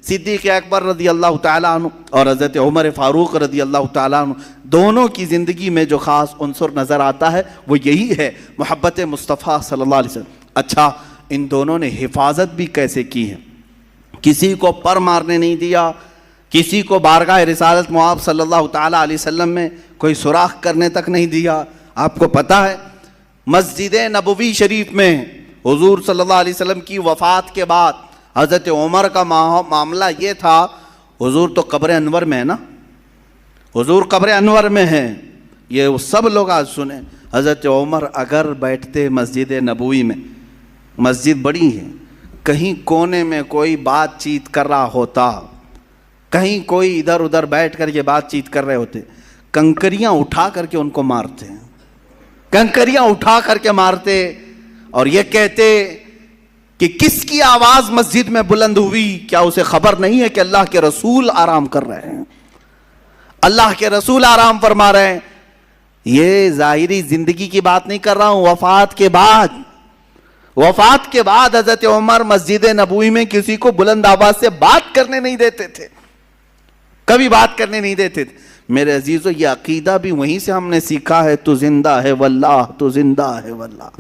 صدیق اکبر رضی اللہ تعالیٰ عنہ اور حضرت عمر فاروق رضی اللہ تعالیٰ عنہ دونوں کی زندگی میں جو خاص عنصر نظر آتا ہے وہ یہی ہے، محبت مصطفیٰ صلی اللہ علیہ وسلم۔ اچھا، ان دونوں نے حفاظت بھی کیسے کی ہے؟ کسی کو پر مارنے نہیں دیا، کسی کو بارگاہ رسالت مآب صلی اللہ تعالیٰ علیہ وسلم میں کوئی سوراخ کرنے تک نہیں دیا۔ آپ کو پتہ ہے مسجد نبوی شریف میں حضور صلی اللہ علیہ وسلم کی وفات کے بعد حضرت عمر کا معاملہ یہ تھا، حضور تو قبر انور میں ہے نا، حضور قبر انور میں ہیں، یہ سب لوگ آج سنیں۔ حضرت عمر اگر بیٹھتے مسجد نبوی میں، مسجد بڑی ہے، کہیں کونے میں کوئی بات چیت کر رہا ہوتا، کہیں کوئی ادھر ادھر بیٹھ کر یہ بات چیت کر رہے ہوتے، کنکریاں اٹھا کر کے ان کو مارتے ہیں، کنکریاں اٹھا کر کے مارتے اور یہ کہتے کہ کس کی آواز مسجد میں بلند ہوئی، کیا اسے خبر نہیں ہے کہ اللہ کے رسول آرام کر رہے ہیں، اللہ کے رسول آرام فرما رہے ہیں۔ یہ ظاہری زندگی کی بات نہیں کر رہا ہوں، وفات کے بعد حضرت عمر مسجد نبوی میں کسی کو بلند آواز سے بات کرنے نہیں دیتے تھے، کبھی بات کرنے نہیں دیتے تھے۔ میرے عزیزو، یہ عقیدہ بھی وہیں سے ہم نے سیکھا ہے، تو زندہ ہے واللہ، تو زندہ ہے واللہ،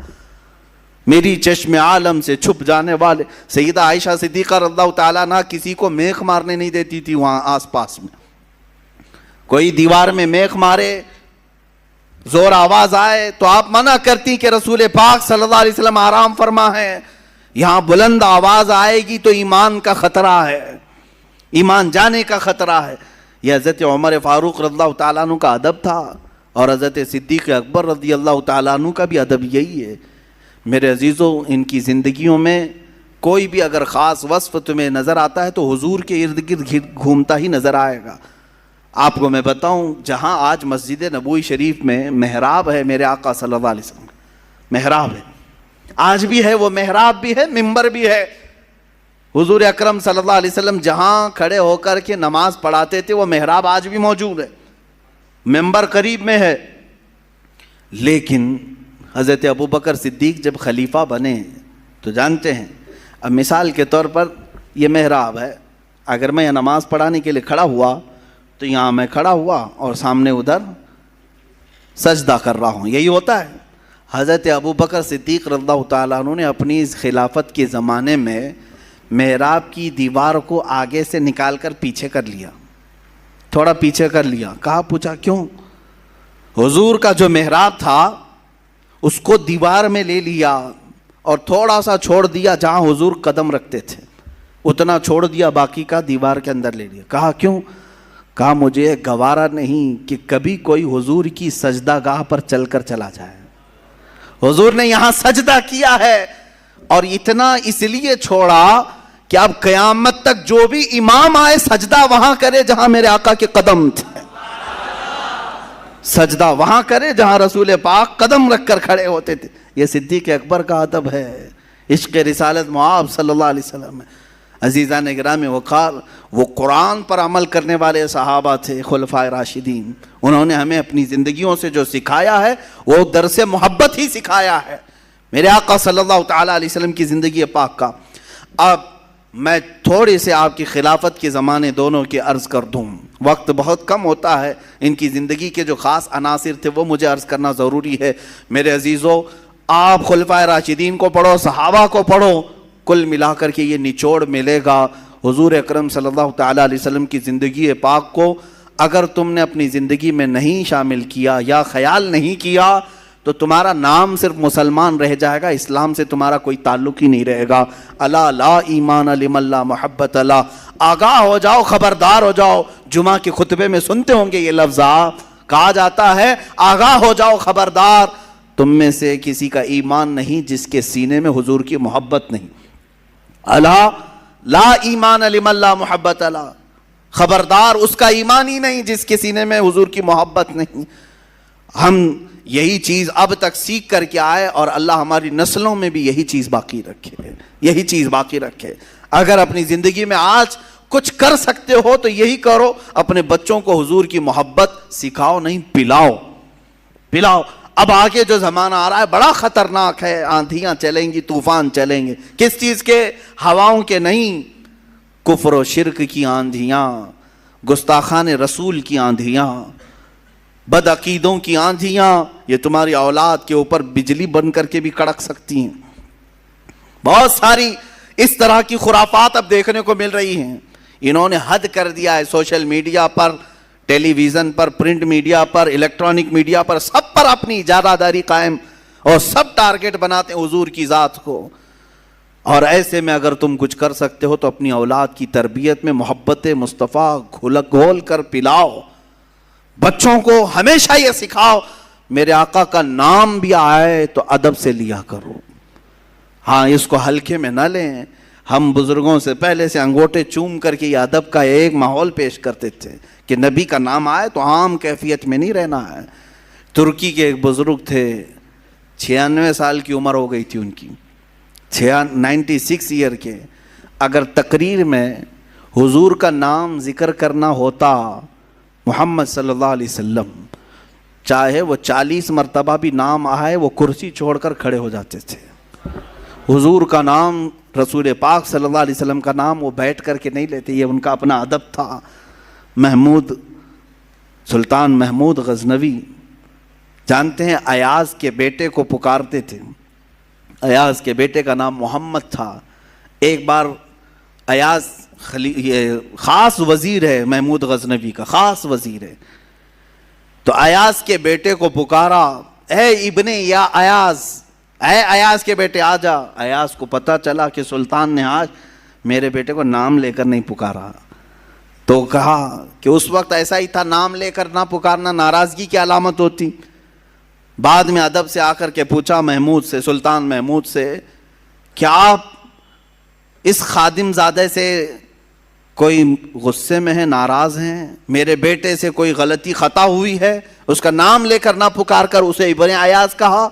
میری چشم عالم سے چھپ جانے والے۔ سیدہ عائشہ صدیقہ رضی اللہ تعالیٰ عنہ کسی کو میخ مارنے نہیں دیتی تھی، وہاں آس پاس میں کوئی دیوار میں میخ مارے، زور آواز آئے تو آپ منع کرتی کہ رسول پاک صلی اللہ علیہ وسلم آرام فرما ہے، یہاں بلند آواز آئے گی تو ایمان کا خطرہ ہے، ایمان جانے کا خطرہ ہے۔ یہ حضرت عمر فاروق رضی اللہ تعالیٰ عنہ کا ادب تھا، اور حضرت صدیق اکبر رضی اللہ تعالیٰ عنہ کا بھی ادب یہی ہے۔ میرے عزیزو، ان کی زندگیوں میں کوئی بھی اگر خاص وصف تمہیں نظر آتا ہے تو حضور کے ارد گرد گھومتا ہی نظر آئے گا۔ آپ کو میں بتاؤں، جہاں آج مسجد نبوی شریف میں محراب ہے میرے آقا صلی اللہ علیہ وسلم، محراب ہے، آج بھی ہے، وہ محراب بھی ہے، منبر بھی ہے۔ حضور اکرم صلی اللہ علیہ وسلم جہاں کھڑے ہو کر کے نماز پڑھاتے تھے وہ محراب آج بھی موجود ہے، منبر قریب میں ہے۔ لیکن حضرت ابوبکر صدیق جب خلیفہ بنے تو جانتے ہیں، اب مثال کے طور پر یہ محراب ہے، اگر میں یہ نماز پڑھانے کے لیے کھڑا ہوا تو یہاں میں کھڑا ہوا اور سامنے ادھر سجدہ کر رہا ہوں، یہی ہوتا ہے۔ حضرت ابوبکر صدیق رضی اللہ تعالیٰ عنہ نے اپنی اس خلافت کے زمانے میں محراب کی دیوار کو آگے سے نکال کر پیچھے کر لیا، تھوڑا پیچھے کر لیا۔ کہا، پوچھا کیوں؟ حضور کا جو محراب تھا اس کو دیوار میں لے لیا اور تھوڑا سا چھوڑ دیا جہاں حضور قدم رکھتے تھے، اتنا چھوڑ دیا، باقی کا دیوار کے اندر لے لیا۔ کہا کیوں؟ کہا مجھے گوارا نہیں کہ کبھی کوئی حضور کی سجدہ گاہ پر چل کر چلا جائے، حضور نے یہاں سجدہ کیا ہے، اور اتنا اس لیے چھوڑا کہ اب قیامت تک جو بھی امام آئے سجدہ وہاں کرے جہاں میرے آقا کے قدم تھے، سجدہ وہاں کرے جہاں رسول پاک قدم رکھ کر کھڑے ہوتے تھے۔ یہ صدیق اکبر کا ادب ہے، عشق رسالت مآب صلی اللہ علیہ وسلم ہے۔ عزیزان گرامی وقار، وہ قرآن پر عمل کرنے والے صحابہ تھے، خلفائے راشدین، انہوں نے ہمیں اپنی زندگیوں سے جو سکھایا ہے وہ درس محبت ہی سکھایا ہے، میرے آقا صلی اللہ تعالیٰ علیہ وسلم کی زندگی پاک کا۔ اب میں تھوڑے سے آپ کی خلافت کے زمانے دونوں کی عرض کر دوں، وقت بہت کم ہوتا ہے، ان کی زندگی کے جو خاص عناصر تھے وہ مجھے عرض کرنا ضروری ہے۔ میرے عزیزو، آپ خلفائے راشدین کو پڑھو، صحابہ کو پڑھو، کل ملا کر کے یہ نچوڑ ملے گا۔ حضور اکرم صلی اللہ تعالیٰ علیہ وسلم کی زندگی پاک کو اگر تم نے اپنی زندگی میں نہیں شامل کیا یا خیال نہیں کیا تو تمہارا نام صرف مسلمان رہ جائے گا، اسلام سے تمہارا کوئی تعلق ہی نہیں رہے گا۔ الا لا ایمان لمن لا محبت لا، آگاہ ہو جاؤ، خبردار ہو جاؤ۔ جمعہ کے خطبے میں سنتے ہوں گے یہ لفظ، کہا جاتا ہے آگاہ ہو جاؤ، خبردار، تم میں سے کسی کا ایمان نہیں جس کے سینے میں حضور کی محبت نہیں۔ الا لا ایمان لمن لا محبت لا، خبردار، اس کا ایمان ہی نہیں جس کے سینے میں حضور کی محبت نہیں۔ ہم یہی چیز اب تک سیکھ کر کے آئے اور اللہ ہماری نسلوں میں بھی یہی چیز باقی رکھے، یہی چیز باقی رکھے۔ اگر اپنی زندگی میں آج کچھ کر سکتے ہو تو یہی کرو، اپنے بچوں کو حضور کی محبت سکھاؤ، نہیں پلاؤ، پلاؤ۔ اب آگے جو زمانہ آ رہا ہے بڑا خطرناک ہے، آندھیاں چلیں گی، طوفان چلیں گے، کس چیز کے؟ ہواؤں کے نہیں، کفر و شرک کی آندھیاں، گستاخان رسول کی آندھیاں، بد عقیدوں کی آندھیاں، یہ تمہاری اولاد کے اوپر بجلی بن کر کے بھی کڑک سکتی ہیں۔ بہت ساری اس طرح کی خرافات اب دیکھنے کو مل رہی ہیں۔ انہوں نے حد کر دیا ہے سوشل میڈیا پر، ٹیلی ویژن پر، پرنٹ میڈیا پر، الیکٹرانک میڈیا پر، سب پر اپنی اجارہ داری قائم، اور سب ٹارگٹ بناتے ہیں حضور کی ذات کو۔ اور ایسے میں اگر تم کچھ کر سکتے ہو تو اپنی اولاد کی تربیت میں محبت مصطفیٰ گھول کر پلاؤ، بچوں کو ہمیشہ یہ سکھاؤ میرے آقا کا نام بھی آئے تو ادب سے لیا کرو۔ ہاں، اس کو ہلکے میں نہ لیں۔ ہم بزرگوں سے پہلے سے انگوٹے چوم کر کے یہ ادب کا ایک ماحول پیش کرتے تھے کہ نبی کا نام آئے تو عام کیفیت میں نہیں رہنا ہے۔ ترکی کے ایک بزرگ تھے، 96 سال کی عمر ہو گئی تھی ان کی، 96 ایئر کے۔ اگر تقریر میں حضور کا نام ذکر کرنا ہوتا، محمد صلی اللہ علیہ وسلم، چاہے وہ 40 مرتبہ بھی نام آئے، وہ کرسی چھوڑ کر کھڑے ہو جاتے تھے۔ حضور کا نام، رسول پاک صلی اللہ علیہ وسلم کا نام وہ بیٹھ کر کے نہیں لیتے، یہ ان کا اپنا ادب تھا۔ سلطان محمود غزنوی جانتے ہیں، ایاز کے بیٹے کو پکارتے تھے۔ ایاز کے بیٹے کا نام محمد تھا۔ ایک بار ایاز خاص وزیر ہے، محمود غزنوی کا خاص وزیر ہے، تو ایاز کے بیٹے کو پکارا، اے ابن یا ایاز، اے ایاز کے بیٹے آ جا۔ ایاز کو پتہ چلا کہ سلطان نے آج میرے بیٹے کو نام لے کر نہیں پکارا، تو کہا کہ اس وقت ایسا ہی تھا، نام لے کر نہ پکارنا ناراضگی کی علامت ہوتی۔ بعد میں ادب سے آ کر کے پوچھا محمود سے، سلطان محمود سے، کیا آپ اس خادم زادے سے کوئی غصے میں ہیں، ناراض ہیں؟ میرے بیٹے سے کوئی غلطی خطا ہوئی ہے؟ اس کا نام لے کر نہ پکار کر اسے ابن ایاز کہا۔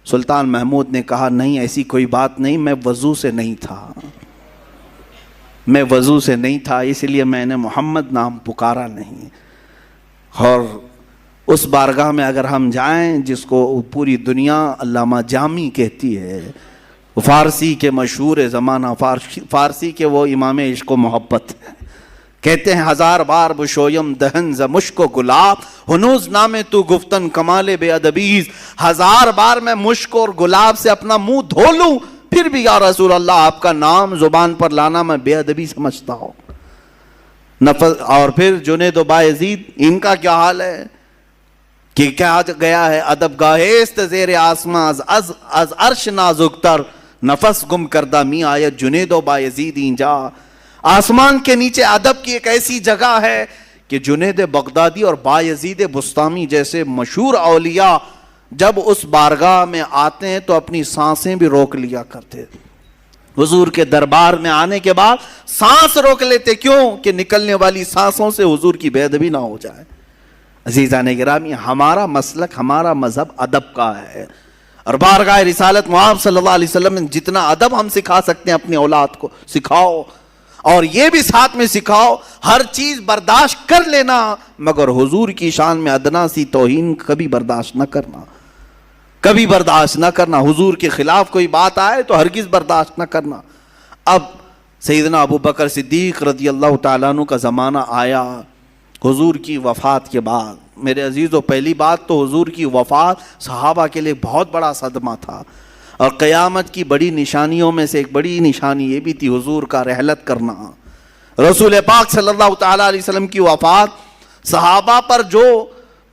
سلطان محمود نے کہا، نہیں ایسی کوئی بات نہیں، میں وضو سے نہیں تھا، اس لیے میں نے محمد نام پکارا نہیں۔ اور اس بارگاہ میں اگر ہم جائیں جس کو پوری دنیا علامہ جامی کہتی ہے، فارسی کے مشہور زمانہ، فارسی کے وہ امام عشق و محبت ہے، کہتے ہیں 1000 بار بشویم دہن ز مشک و گلاب، ہنوز نام تو گفتن کمال بے ادبیز۔ 1000 بار میں مشک اور گلاب سے اپنا منہ دھو لوں، پھر بھی یا رسول اللہ آپ کا نام زبان پر لانا میں بے ادبی سمجھتا ہوں۔ اور پھر جنید و بایزید، ان کا کیا حال ہے کہ کیا گیا ہے، ادب گاہست زیر آسماں از عرش نازک تر، نفس گم کردہ می آیت جنید و بایزید اینجا۔ آسمان کے نیچے ادب کی ایک ایسی جگہ ہے کہ جنید بغدادی اور بایزید بسطامی جیسے مشہور اولیاء جب اس بارگاہ میں آتے ہیں تو اپنی سانسیں بھی روک لیا کرتے۔ حضور کے دربار میں آنے کے بعد سانس روک لیتے، کیوں؟ کہ نکلنے والی سانسوں سے حضور کی بے ادبی نہ ہو جائے۔ عزیزان گرامی، ہمارا مسلک، ہمارا مذہب ادب کا ہے، اور بارگاہ رسالت محمد صلی اللہ علیہ وسلم نے جتنا ادب ہم سکھا سکتے ہیں اپنی اولاد کو سکھاؤ، اور یہ بھی ساتھ میں سکھاؤ ہر چیز برداشت کر لینا، مگر حضور کی شان میں ادنا سی توہین کبھی برداشت نہ کرنا، کبھی برداشت نہ کرنا۔ حضور کے خلاف کوئی بات آئے تو ہرگز برداشت نہ کرنا۔ اب سیدنا ابو بکر صدیق رضی اللہ تعالیٰ عنہ کا زمانہ آیا حضور کی وفات کے بعد۔ میرے عزیزو، پہلی بات تو حضور کی وفات صحابہ کے لیے بہت بڑا صدمہ تھا، اور قیامت کی بڑی نشانیوں میں سے ایک بڑی نشانی یہ بھی تھی حضور کا رحلت کرنا۔ رسول پاک صلی اللہ تعالیٰ علیہ وسلم کی وفات صحابہ پر جو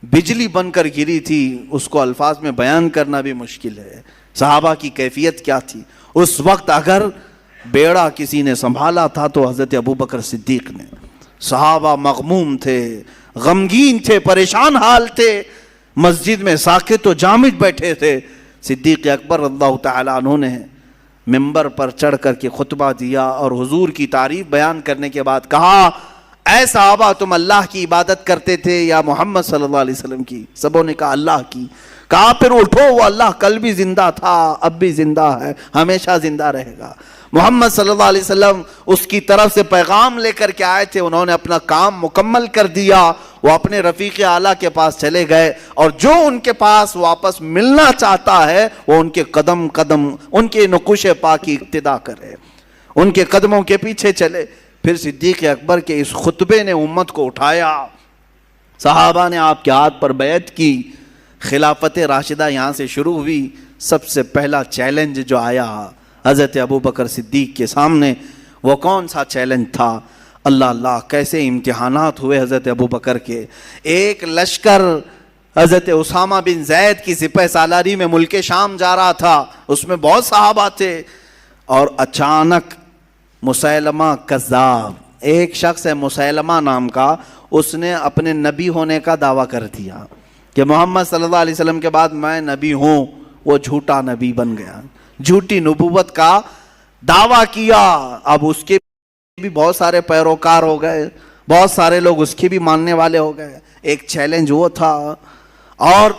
بجلی بن کر گری تھی اس کو الفاظ میں بیان کرنا بھی مشکل ہے۔ صحابہ کی کیفیت کیا تھی اس وقت؟ اگر بیڑا کسی نے سنبھالا تھا تو حضرت ابو بکر صدیق نے۔ صحابہ مغموم تھے، غمگین تھے، پریشان حال تھے، مسجد میں ساکت و جامد بیٹھے تھے۔ صدیق اکبر اللہ تعالیٰ عنہ نے ممبر پر چڑھ کر کے خطبہ دیا اور حضور کی تعریف بیان کرنے کے بعد کہا، اے صحابہ تم اللہ کی عبادت کرتے تھے یا محمد صلی اللہ علیہ وسلم کی؟ سبوں نے کہا اللہ کی۔ کہا پھر اٹھو، وہ اللہ کل بھی زندہ تھا، اب بھی زندہ ہے، ہمیشہ زندہ رہے گا۔ محمد صلی اللہ علیہ وسلم اس کی طرف سے پیغام لے کر کے آئے تھے، انہوں نے اپنا کام مکمل کر دیا، وہ اپنے رفیق اعلیٰ کے پاس چلے گئے، اور جو ان کے پاس واپس ملنا چاہتا ہے وہ ان کے قدم ان کے نقوش پا کی اقتدا کرے، ان کے قدموں کے پیچھے چلے۔ پھر صدیق اکبر کے اس خطبے نے امت کو اٹھایا، صحابہ نے آپ کے ہاتھ پر بیعت کی، خلافت راشدہ یہاں سے شروع ہوئی۔ سب سے پہلا چیلنج جو آیا حضرت ابوبکر صدیق کے سامنے، وہ کون سا چیلنج تھا؟ اللہ اللہ کیسے امتحانات ہوئے حضرت ابوبکر کے۔ ایک لشکر حضرت اسامہ بن زید کی سپہ سالاری میں ملک شام جا رہا تھا، اس میں بہت صحابہ تھے، اور اچانک مسیلمہ کذاب، ایک شخص ہے مسیلمہ نام کا، اس نے اپنے نبی ہونے کا دعویٰ کر دیا کہ محمد صلی اللہ علیہ وسلم کے بعد میں نبی ہوں۔ وہ جھوٹا نبی بن گیا، جھوٹی نبوت کا دعویٰ کیا۔ اب اس کے بھی بہت سارے پیروکار ہو گئے، بہت سارے لوگ اس کی بھی ماننے والے ہو گئے۔ ایک چیلنج وہ تھا۔ اور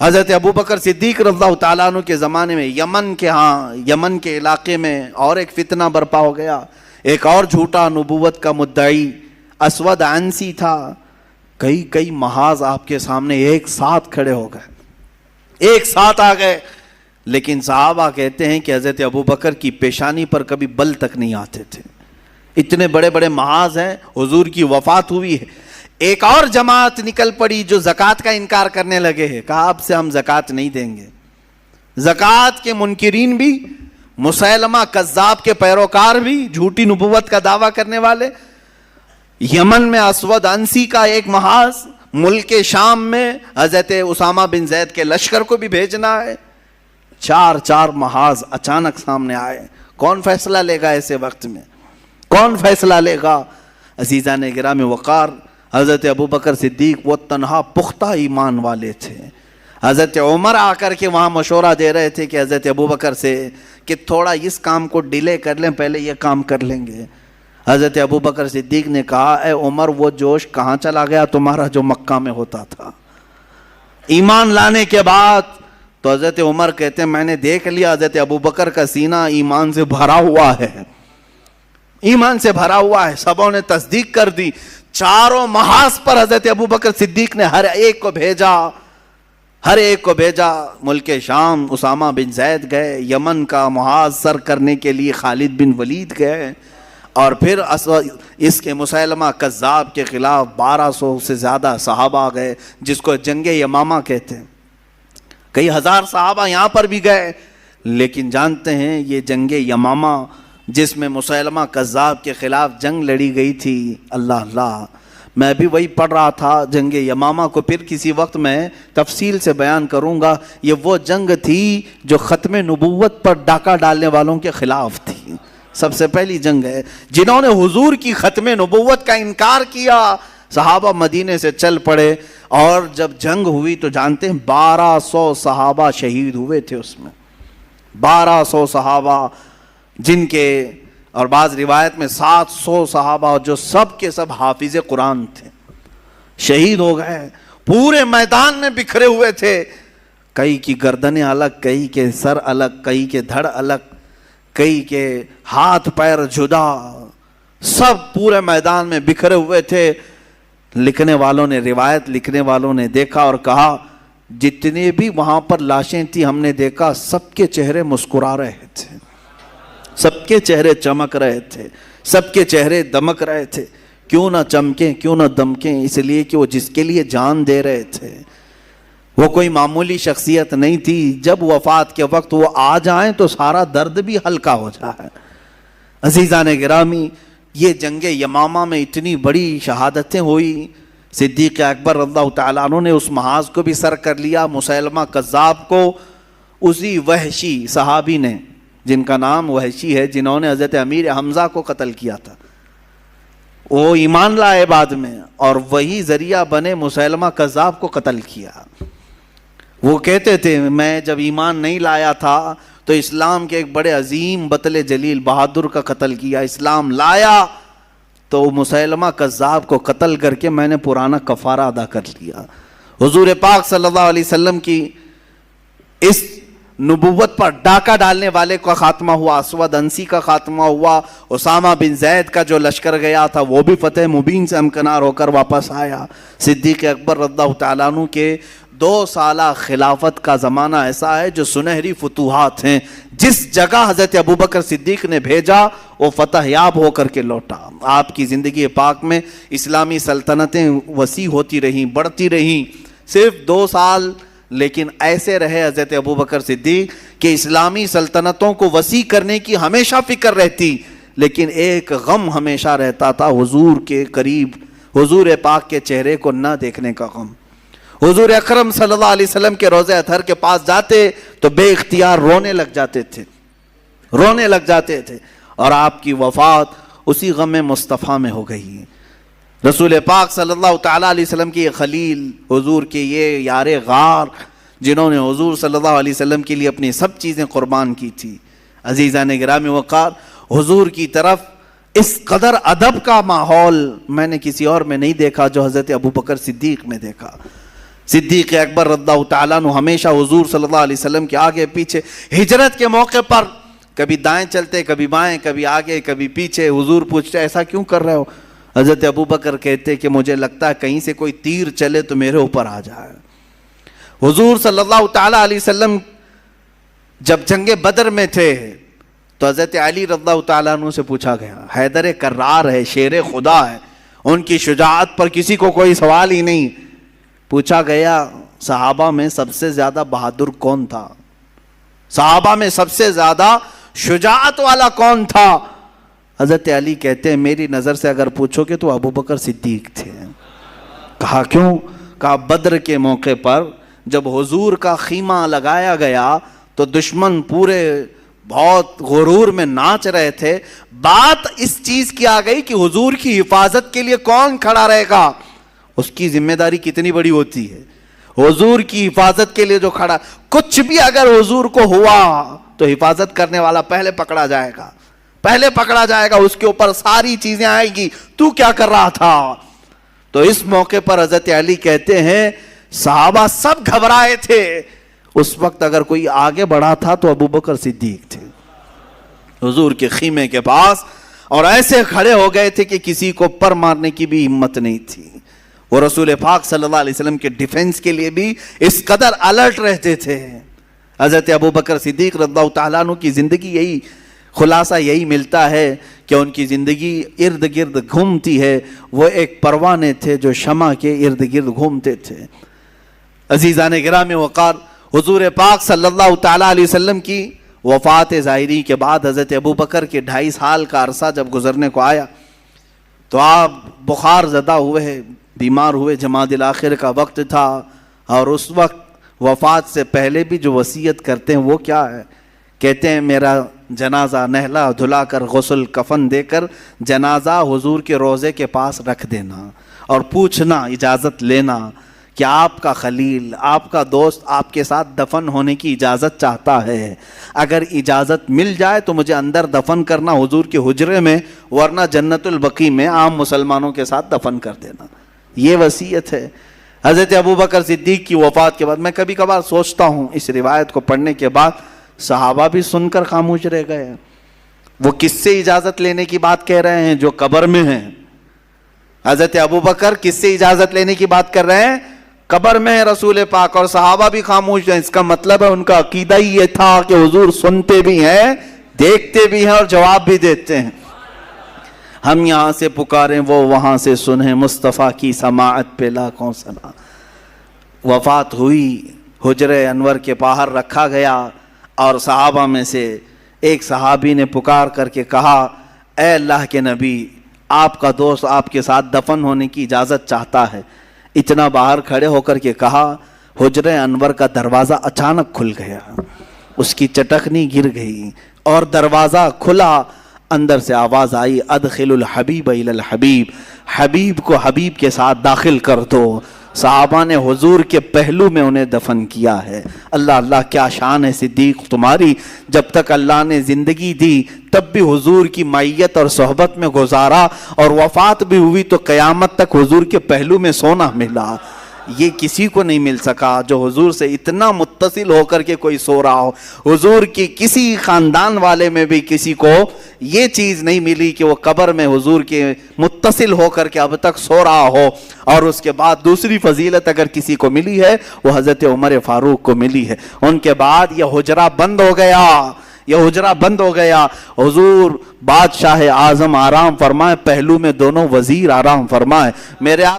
حضرت ابوبکر صدیق رضی اللہ تعالیٰ عنہ کے زمانے میں یمن کے علاقے میں اور ایک فتنہ برپا ہو گیا۔ ایک اور جھوٹا نبوت کا مدعی اسود عنسی تھا۔ کئی محاذ آپ کے سامنے ایک ساتھ کھڑے ہو گئے، ایک ساتھ آ گئے، لیکن صحابہ کہتے ہیں کہ حضرت ابوبکر کی پیشانی پر کبھی بل تک نہیں آتے تھے۔ اتنے بڑے بڑے محاذ ہیں، حضور کی وفات ہوئی ہے۔ ایک اور جماعت نکل پڑی جو زکوٰۃ کا انکار کرنے لگے ہیں، کہا اب سے ہم زکوٰۃ نہیں دیں گے۔ زکوٰۃ کے منکرین بھی، مسیلمہ کذاب کے پیروکار بھی، جھوٹی نبوت کا دعویٰ کرنے والے۔ یمن میں اسود عنسی کا ایک محاذ، ملک شام میں حضرت اسامہ بن زید کے لشکر کو بھی بھیجنا ہے۔ چار محاذ اچانک سامنے آئے۔ کون فیصلہ لے گا ایسے وقت میں؟ کون فیصلہ لے گا؟ عزیزان گرامی وقار، حضرت ابوبکر صدیق وہ تنہا پختہ ایمان والے تھے۔ حضرت عمر آ کر کے وہاں مشورہ دے رہے تھے کہ حضرت ابوبکر سے کہ تھوڑا اس کام کو ڈیلے کر لیں، پہلے یہ کام کر لیں گے۔ حضرت ابوبکر صدیق نے کہا اے عمر، وہ جوش کہاں چلا گیا تمہارا جو مکہ میں ہوتا تھا؟ ایمان لانے کے بعد تو حضرت عمر کہتے ہیں میں نے دیکھ لیا حضرت ابوبکر کا سینہ ایمان سے بھرا ہوا ہے، ایمان سے بھرا ہوا ہے۔ سبوں نے تصدیق کر دی۔ چاروں محاذ پر حضرت ابوبکر صدیق نے ہر ایک کو بھیجا۔ ملک شام اسامہ بن زید گئے، یمن کا محاذ سر کرنے کے لیے خالد بن ولید گئے، اور پھر اس کے مسیلمہ کذاب کے خلاف 1200 سے زیادہ صحابہ گئے، جس کو جنگ یمامہ کہتے ہیں۔ کئی ہزار صحابہ یہاں پر بھی گئے، لیکن جانتے ہیں یہ جنگ یمامہ جس میں مسیلمہ کذاب کے خلاف جنگ لڑی گئی تھی، اللہ اللہ، میں بھی وہی پڑھ رہا تھا جنگ یمامہ کو، پھر کسی وقت میں تفصیل سے بیان کروں گا۔ یہ وہ جنگ تھی جو ختم نبوت پر ڈاکہ ڈالنے والوں کے خلاف تھی۔ سب سے پہلی جنگ ہے جنہوں نے حضور کی ختم نبوت کا انکار کیا۔ صحابہ مدینے سے چل پڑے، اور جب جنگ ہوئی تو جانتے ہیں 1200 صحابہ شہید ہوئے تھے اس میں، 1200 صحابہ، جن کے اور بعض روایت میں 700 صحابہ جو سب کے سب حافظ قرآن تھے، شہید ہو گئے۔ پورے میدان میں بکھرے ہوئے تھے، کئی کی گردنیں الگ، کئی کے سر الگ، کئی کے دھڑ الگ، کئی کے ہاتھ پیر جدا، سب پورے میدان میں بکھرے ہوئے تھے۔ روایت لکھنے والوں نے دیکھا اور کہا جتنے بھی وہاں پر لاشیں تھی ہم نے دیکھا سب کے چہرے مسکرا رہے تھے، سب کے چہرے چمک رہے تھے، سب کے چہرے دمک رہے تھے۔ کیوں نہ چمکیں، کیوں نہ دمکیں؟ اس لیے کہ وہ جس کے لیے جان دے رہے تھے، وہ کوئی معمولی شخصیت نہیں تھی۔ جب وفات کے وقت وہ آ جائیں تو سارا درد بھی ہلکا ہو جائے۔ عزیزان گرامی، یہ جنگ یمامہ میں اتنی بڑی شہادتیں ہوئی۔ صدیق اکبر رضی اللہ تعالیٰ عنہ نے اس محاذ کو بھی سر کر لیا۔ مسیلمہ کذاب کو اسی وحشی صحابی نے، جن کا نام وحشی ہے، جنہوں نے حضرت امیر حمزہ کو قتل کیا تھا، وہ ایمان لائے بعد میں، اور وہی ذریعہ بنے مسیلمہ کذاب کو قتل کیا۔ وہ کہتے تھے میں جب ایمان نہیں لایا تھا تو اسلام کے ایک بڑے عظیم بطل جلیل بہادر کا قتل کیا، اسلام لایا تو مسیلمہ کذاب کو قتل کر کے میں نے پرانا کفارہ ادا کر لیا۔ حضور پاک صلی اللہ علیہ وسلم کی اس نبوت پر ڈاکہ ڈالنے والے کا خاتمہ ہوا، اسود عنسی کا خاتمہ ہوا، اسامہ بن زید کا جو لشکر گیا تھا وہ بھی فتح مبین سے ہمکنار ہو کر واپس آیا۔ صدیق اکبر رضی اللہ تعالیٰ عنہ کے 2 سالہ خلافت کا زمانہ ایسا ہے جو سنہری فتوحات ہیں. جس جگہ حضرت ابوبکر صدیق نے بھیجا وہ فتح یاب ہو کر کے لوٹا. آپ کی زندگی پاک میں اسلامی سلطنتیں وسیع ہوتی رہیں, بڑھتی رہیں. صرف 2 سال لیکن ایسے رہے حضرت ابوبکر صدیق کہ اسلامی سلطنتوں کو وسیع کرنے کی ہمیشہ فکر رہتی, لیکن ایک غم ہمیشہ رہتا تھا, حضور کے قریب حضور پاک کے چہرے کو نہ دیکھنے کا غم. حضور اکرم صلی اللہ علیہ وسلم کے روضہ اطہر کے پاس جاتے تو بے اختیار رونے لگ جاتے تھے. اور آپ کی وفات اسی غم مصطفیٰ میں ہو گئی. رسول پاک صلی اللہ تعالیٰ علیہ وسلم کی یہ خلیل, حضور کے یہ یار غار, جنہوں نے حضور صلی اللہ علیہ وسلم کے لیے اپنی سب چیزیں قربان کی تھی. عزیزان گرامی وقار, حضور کی طرف اس قدر ادب کا ماحول میں نے کسی اور میں نہیں دیکھا جو حضرت ابوبکر صدیق میں دیکھا. صدیق اکبر رضی اللہ تعالیٰ عنہ ہمیشہ حضور صلی اللہ علیہ وسلم کے آگے پیچھے, ہجرت کے موقع پر کبھی دائیں چلتے, کبھی بائیں, کبھی آگے, کبھی پیچھے. حضور پوچھتے ایسا کیوں کر رہے ہو؟ حضرت ابوبکر کہتے کہ مجھے لگتا ہے کہیں سے کوئی تیر چلے تو میرے اوپر آ جائے. حضور صلی اللہ تعالیٰ علیہ وسلم جب جنگ بدر میں تھے تو حضرت علی رضی اللہ تعالیٰ عنہ سے پوچھا گیا, حیدر کرار ہے, شیر خدا ہے, ان کی شجاعت پر کسی کو کوئی سوال ہی نہیں. پوچھا گیا صحابہ میں سب سے زیادہ بہادر کون تھا, صحابہ میں سب سے زیادہ شجاعت والا کون تھا؟ حضرت علی کہتے ہیں میری نظر سے اگر پوچھو گے تو ابوبکر صدیق تھے. کہا کیوں؟ کہا بدر کے موقع پر جب حضور کا خیمہ لگایا گیا تو دشمن پورے بہت غرور میں ناچ رہے تھے. بات اس چیز کی آ گئی کہ حضور کی حفاظت کے لیے کون کھڑا رہے گا, اس کی ذمہ داری کتنی بڑی ہوتی ہے. حضور کی حفاظت کے لیے جو کھڑا, کچھ بھی اگر حضور کو ہوا تو حفاظت کرنے والا پہلے پکڑا جائے گا, اس کے اوپر ساری چیزیں آئیں گی, تو کیا کر رہا تھا. تو اس موقع پر حضرت علی کہتے ہیں صحابہ سب گھبرائے تھے. اس وقت اگر کوئی آگے بڑھا تھا تو ابوبکر صدیق تھے حضور کے خیمے کے پاس, اور ایسے کھڑے ہو گئے تھے کہ کسی کو پر مارنے کی بھی ہمت نہیں تھی. وہ رسول پاک صلی اللہ علیہ وسلم کے ڈیفنس کے لیے بھی اس قدر الرٹ رہتے تھے. حضرت ابوبکر صدیق رضی اللہ تعالیٰ عنہ کی زندگی یہی خلاصہ یہی ملتا ہے کہ ان کی زندگی ارد گرد گھومتی ہے. وہ ایک پروانے تھے جو شمع کے ارد گرد گھومتے تھے. عزیزان گرامی وقار, حضور پاک صلی اللہ تعالیٰ علیہ وسلم کی وفات ظاہری کے بعد حضرت ابوبکر کے 2.5 سال کا عرصہ جب گزرنے کو آیا تو آپ بخار زدہ ہوئے, بیمار ہوئے. جمادی الاخر کا وقت تھا, اور اس وقت وفات سے پہلے بھی جو وصیت کرتے ہیں وہ کیا ہے؟ کہتے ہیں میرا جنازہ نہلا دھلا کر غسل کفن دے کر جنازہ حضور کے روضے کے پاس رکھ دینا, اور پوچھنا, اجازت لینا کہ آپ کا خلیل, آپ کا دوست آپ کے ساتھ دفن ہونے کی اجازت چاہتا ہے. اگر اجازت مل جائے تو مجھے اندر دفن کرنا حضور کے حجرے میں, ورنہ جنت البقیع میں عام مسلمانوں کے ساتھ دفن کر دینا. یہ وصیت ہے حضرت ابوبکر صدیق کی وفات کے بعد. میں کبھی کبھار سوچتا ہوں اس روایت کو پڑھنے کے بعد صحابہ بھی سن کر خاموش رہ گئے. وہ کس سے اجازت لینے کی بات کہہ رہے ہیں؟ جو قبر میں ہیں. حضرت ابوبکر کس سے اجازت لینے کی بات کر رہے ہیں؟ قبر میں ہے رسول پاک, اور صحابہ بھی خاموش ہیں. اس کا مطلب ہے ان کا عقیدہ ہی یہ تھا کہ حضور سنتے بھی ہیں, دیکھتے بھی ہیں, اور جواب بھی دیتے ہیں. ہم یہاں سے پکاریں وہ وہاں سے سنیں, مصطفیٰ کی سماعت پہ لاکھوں سنا. وفات ہوئی, حجر انور کے باہر رکھا گیا, اور صحابہ میں سے ایک صحابی نے پکار کر کے کہا اے اللہ کے نبی, آپ کا دوست آپ کے ساتھ دفن ہونے کی اجازت چاہتا ہے. اتنا باہر کھڑے ہو کر کے کہا, حجر انور کا دروازہ اچانک کھل گیا, اس کی چٹکنی گر گئی اور دروازہ کھلا. اندر سے آواز آئی ادخل الحبیب الی الحبیب, حبیب کو حبیب کے ساتھ داخل کر دو. صحابہ نے حضور کے پہلو میں انہیں دفن کیا ہے. اللہ اللہ کیا شان ہے صدیق تمہاری, جب تک اللہ نے زندگی دی تب بھی حضور کی معیت اور صحبت میں گزارا, اور وفات بھی ہوئی تو قیامت تک حضور کے پہلو میں سونا ملا. یہ کسی کو نہیں مل سکا جو حضور سے اتنا متصل ہو کر کے کوئی سو رہا ہو. حضور کی کسی خاندان والے میں بھی کسی کو یہ چیز نہیں ملی کہ وہ قبر میں حضور کے متصل ہو کر کے اب تک سو رہا ہو. اور اس کے بعد دوسری فضیلت اگر کسی کو ملی ہے وہ حضرت عمر فاروق کو ملی ہے. ان کے بعد یہ حجرہ بند ہو گیا, یہ حجرہ بند ہو گیا. حضور بادشاہ اعظم آرام فرمائے, پہلو میں دونوں وزیر آرام فرمائے. میرے